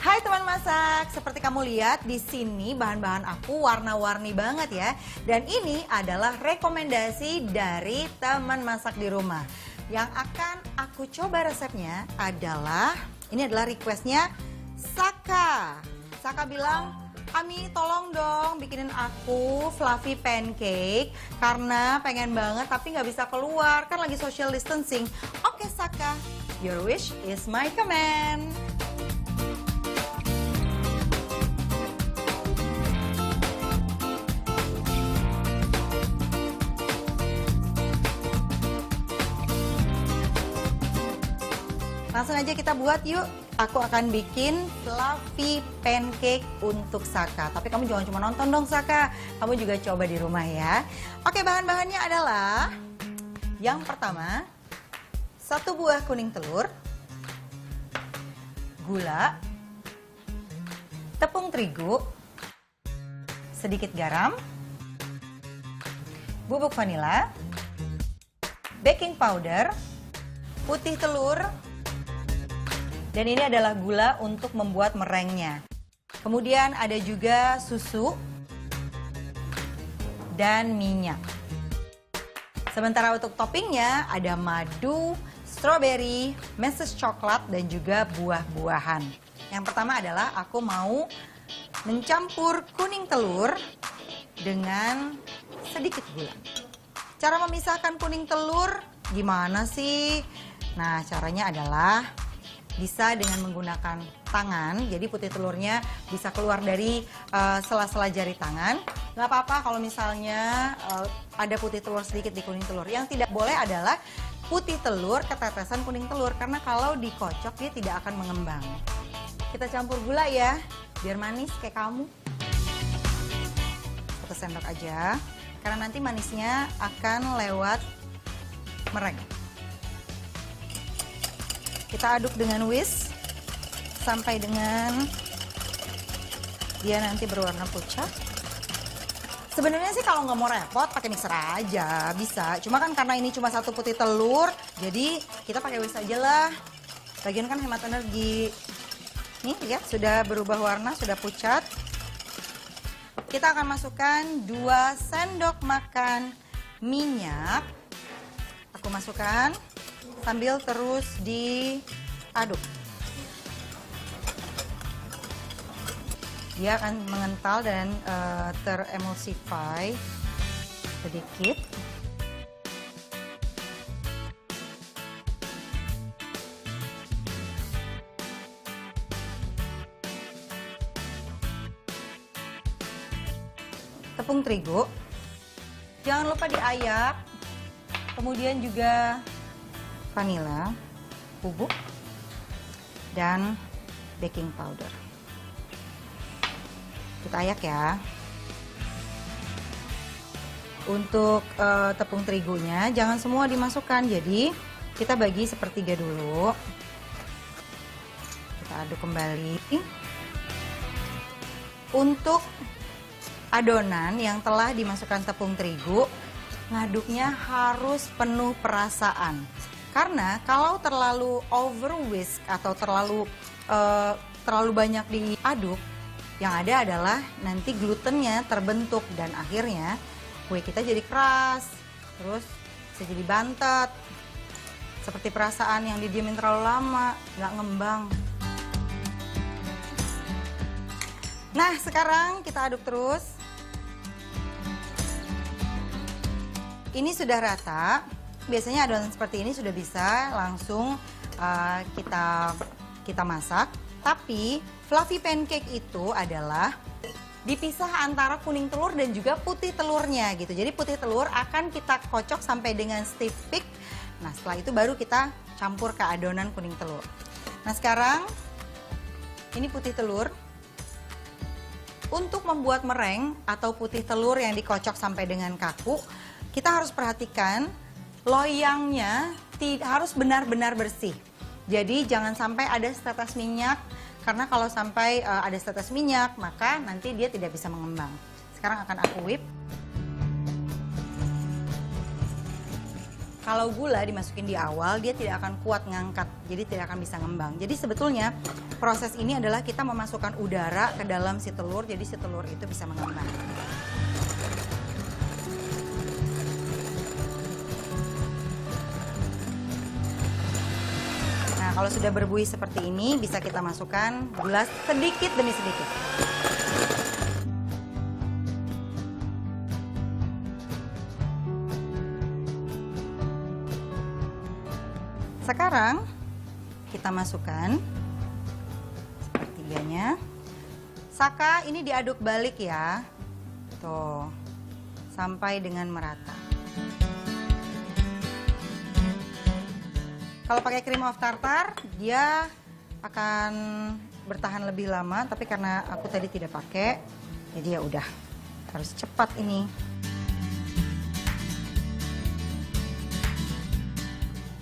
Hai teman masak, seperti kamu lihat di sini bahan-bahan aku warna-warni banget ya. Dan ini adalah rekomendasi dari teman masak di rumah. Yang akan aku coba resepnya adalah, ini adalah requestnya Saka. Saka bilang, Ami tolong dong bikinin aku fluffy pancake karena pengen banget tapi nggak bisa keluar, kan lagi social distancing. Oke Saka, your wish is my command. Langsung aja kita buat yuk. Aku akan bikin fluffy pancake untuk Saka. Tapi kamu jangan cuma nonton dong Saka. Kamu juga coba di rumah ya. Oke, bahan-bahannya adalah yang pertama 1 buah kuning telur, gula, tepung terigu, sedikit garam, bubuk vanila, baking powder, putih telur, dan ini adalah gula untuk membuat merengnya. Kemudian ada juga susu dan minyak. Sementara untuk toppingnya ada madu, strawberry, meses coklat, dan juga buah-buahan. Yang pertama adalah aku mau mencampur kuning telur dengan sedikit gula. Cara memisahkan kuning telur gimana sih? Nah, caranya adalah bisa dengan menggunakan tangan, jadi putih telurnya bisa keluar dari sela-sela jari tangan. Nggak apa-apa kalau misalnya ada putih telur sedikit di kuning telur. Yang tidak boleh adalah putih telur ketetesan kuning telur, karena kalau dikocok dia tidak akan mengembang. Kita campur gula ya, biar manis kayak kamu. 1 sendok aja, karena nanti manisnya akan lewat mereng. Kita aduk dengan whisk sampai dengan dia nanti berwarna pucat. Sebenarnya sih kalau nggak mau repot pakai mixer aja bisa. Cuma kan karena ini cuma 1 putih telur, jadi kita pakai whisk aja lah. Lagian kan hemat energi. Nih lihat sudah berubah warna, sudah pucat. Kita akan masukkan 2 sendok makan minyak. Aku masukkan sambil terus diaduk. Dia akan mengental dan teremulsify sedikit. Tepung terigu, jangan lupa diayak. Kemudian juga vanila, bubuk, dan baking powder. Kita ayak ya. Untuk tepung terigunya jangan semua dimasukkan, jadi kita bagi sepertiga dulu. Kita aduk kembali. Untuk adonan yang telah dimasukkan tepung terigu, ngaduknya harus penuh perasaan. Karena kalau terlalu over whisk atau terlalu banyak diaduk, yang ada adalah nanti glutennya terbentuk dan akhirnya kue kita jadi keras, terus bisa jadi bantet. Seperti perasaan yang didiemin terlalu lama, nggak ngembang. Nah, sekarang kita aduk terus. Ini sudah rata. Biasanya adonan seperti ini sudah bisa langsung kita masak. Tapi fluffy pancake itu adalah dipisah antara kuning telur dan juga putih telurnya gitu. Jadi putih telur akan kita kocok sampai dengan stiff peak. Nah, setelah itu baru kita campur ke adonan kuning telur. Nah, sekarang ini putih telur. Untuk membuat mereng atau putih telur yang dikocok sampai dengan kaku, kita harus perhatikan loyangnya harus benar-benar bersih. Jadi jangan sampai ada setetes minyak, karena kalau sampai ada setetes minyak maka nanti dia tidak bisa mengembang. Sekarang akan aku whip. Kalau gula dimasukin di awal, dia tidak akan kuat ngangkat, jadi tidak akan bisa ngembang. Jadi sebetulnya proses ini adalah kita memasukkan udara ke dalam si telur, jadi si telur itu bisa mengembang. Nah, kalau sudah berbuih seperti ini, bisa kita masukkan gula sedikit demi sedikit. Sekarang kita masukkan sepertiganya. Saka ini diaduk balik ya. Tuh. Sampai dengan merata. Kalau pakai cream of tartar, dia akan bertahan lebih lama, tapi karena aku tadi tidak pakai, jadi ya udah. Harus cepat ini.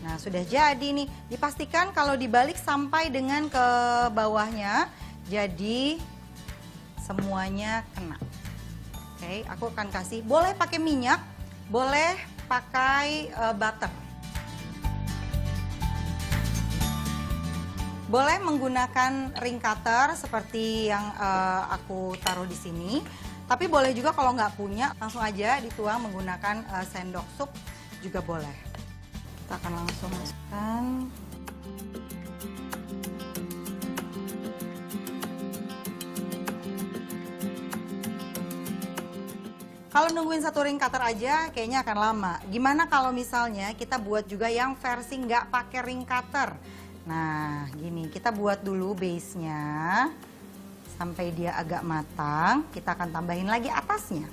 Nah, sudah jadi nih. Dipastikan kalau dibalik sampai dengan ke bawahnya, jadi semuanya kena. Oke, aku akan kasih, boleh pakai minyak, boleh pakai butter. Boleh menggunakan ring cutter seperti yang aku taruh di sini. Tapi boleh juga kalau nggak punya, langsung aja dituang menggunakan sendok sup juga boleh. Kita akan langsung masukkan. Kalau nungguin satu ring cutter aja kayaknya akan lama. Gimana kalau misalnya kita buat juga yang versi nggak pakai ring cutter? Nah, gini, kita buat dulu base-nya sampai dia agak matang. Kita akan tambahin lagi atasnya.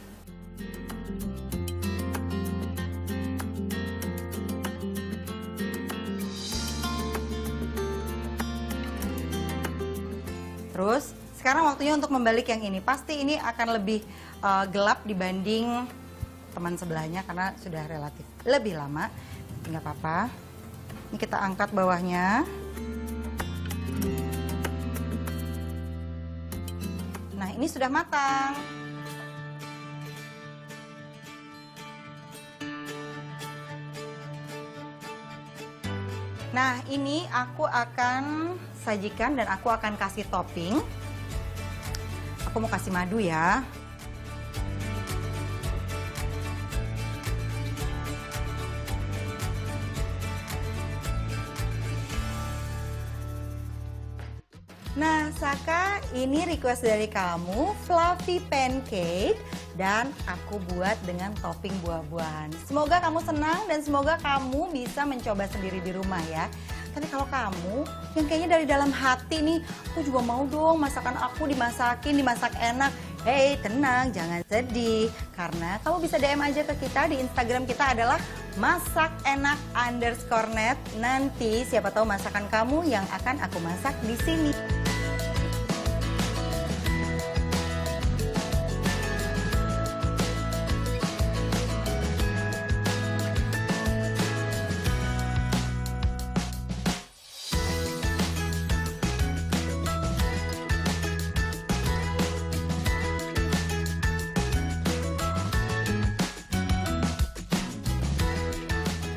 Terus, sekarang waktunya untuk membalik yang ini. Pasti ini akan lebih gelap dibanding teman sebelahnya karena sudah relatif lebih lama. Nggak apa-apa. Ini kita angkat bawahnya. Nah, ini sudah matang. Nah, ini aku akan sajikan dan aku akan kasih topping. Aku mau kasih madu ya. Nah, Saka, ini request dari kamu, fluffy pancake, dan aku buat dengan topping buah-buahan. Semoga kamu senang dan semoga kamu bisa mencoba sendiri di rumah ya. Tapi kalau kamu yang kayaknya dari dalam hati nih, aku juga mau dong masakan aku dimasakin, dimasak enak. Hey, tenang, jangan sedih. Karena kamu bisa DM aja ke kita di Instagram kita adalah masakenak_net. Nanti siapa tahu masakan kamu yang akan aku masak di sini.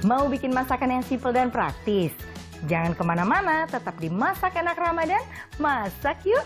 Mau bikin masakan yang simple dan praktis? Jangan kemana-mana, tetap di Masak Enak Ramadan. Masak yuk!